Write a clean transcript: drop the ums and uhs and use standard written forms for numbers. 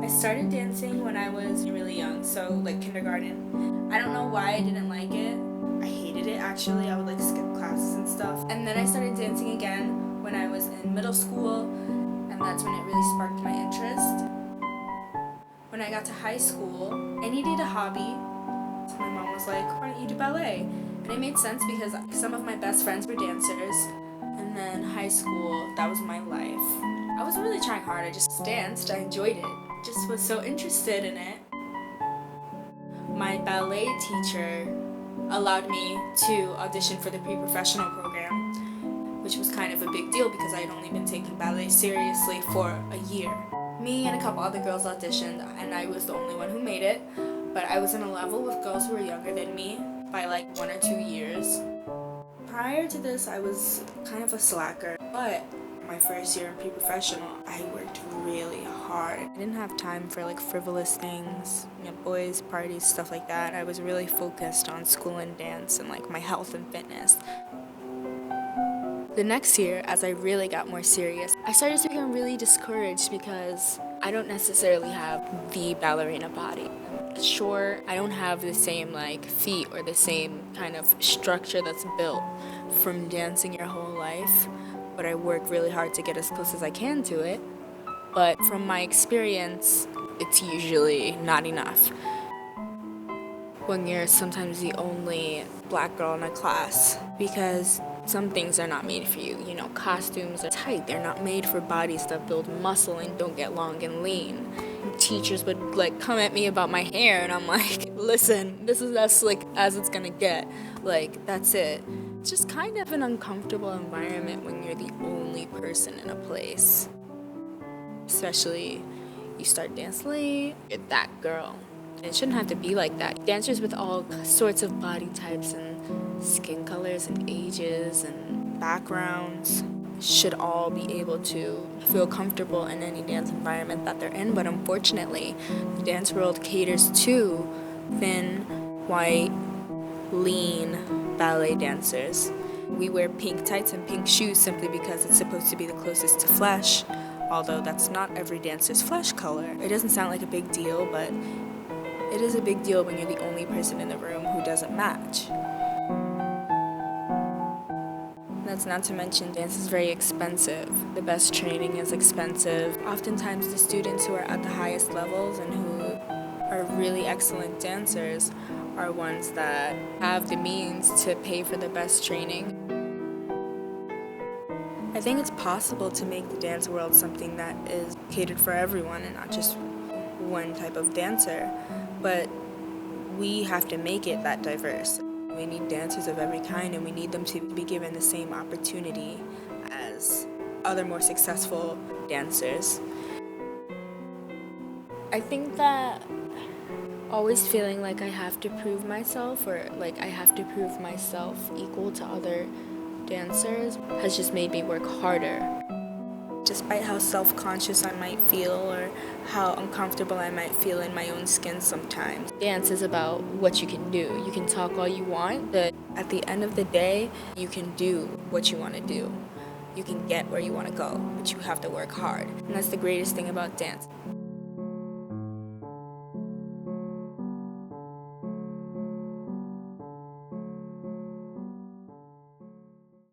I started dancing when I was really young, so like kindergarten. I don't know why I didn't like it. I hated it actually. I would like skip classes and stuff. And then I started dancing again when I was in middle school, and that's when it really sparked my interest. When I got to high school, I needed a hobby. So my mom was like, why don't you do ballet? And it made sense because some of my best friends were dancers. And then high school, that was my life. I wasn't really trying hard, I just danced, I enjoyed it. Just was so interested in it. My ballet teacher allowed me to audition for the pre-professional program, which was kind of a big deal because I had only been taking ballet seriously for a year. Me and a couple other girls auditioned, and I was the only one who made it, but I was in a level with girls who were younger than me by like 1 or 2 years. Prior to this, I was kind of a slacker, but my first year in pre-professional, I worked really hard. I didn't have time for like frivolous things, boys, parties, stuff like that. I was really focused on school and dance and like my health and fitness. The next year, as I really got more serious, I started to become really discouraged because I don't necessarily have the ballerina body. Sure, I don't have the same like feet or the same kind of structure that's built from dancing your whole life, but I work really hard to get as close as I can to it. But from my experience, it's usually not enough. When you're sometimes the only black girl in a class, because some things are not made for you. Costumes are tight. They're not made for bodies that build muscle and don't get long and lean. Teachers would like come at me about my hair, and I'm like, listen, this is as slick as it's gonna get. Like, that's it. It's just kind of an uncomfortable environment when you're the only person in a place. Especially, you start dance late, you're that girl. It shouldn't have to be like that. Dancers with all sorts of body types and skin colors and ages and backgrounds should all be able to feel comfortable in any dance environment that they're in, but unfortunately, the dance world caters to thin, white, lean ballet dancers. We wear pink tights and pink shoes simply because it's supposed to be the closest to flesh, although that's not every dancer's flesh color. It doesn't sound like a big deal, but it is a big deal when you're the only person in the room who doesn't match. That's not to mention dance is very expensive. The best training is expensive. Oftentimes the students who are at the highest levels and who are really excellent dancers are ones that have the means to pay for the best training. I think it's possible to make the dance world something that is catered for everyone and not just one type of dancer, but we have to make it that diverse. We need dancers of every kind, and we need them to be given the same opportunity as other more successful dancers. I think that always feeling like I have to prove myself, or like I have to prove myself equal to other dancers, has just made me work harder. Despite how self-conscious I might feel or how uncomfortable I might feel in my own skin sometimes. Dance is about what you can do. You can talk all you want, but at the end of the day, you can do what you want to do. You can get where you want to go, but you have to work hard. And that's the greatest thing about dance.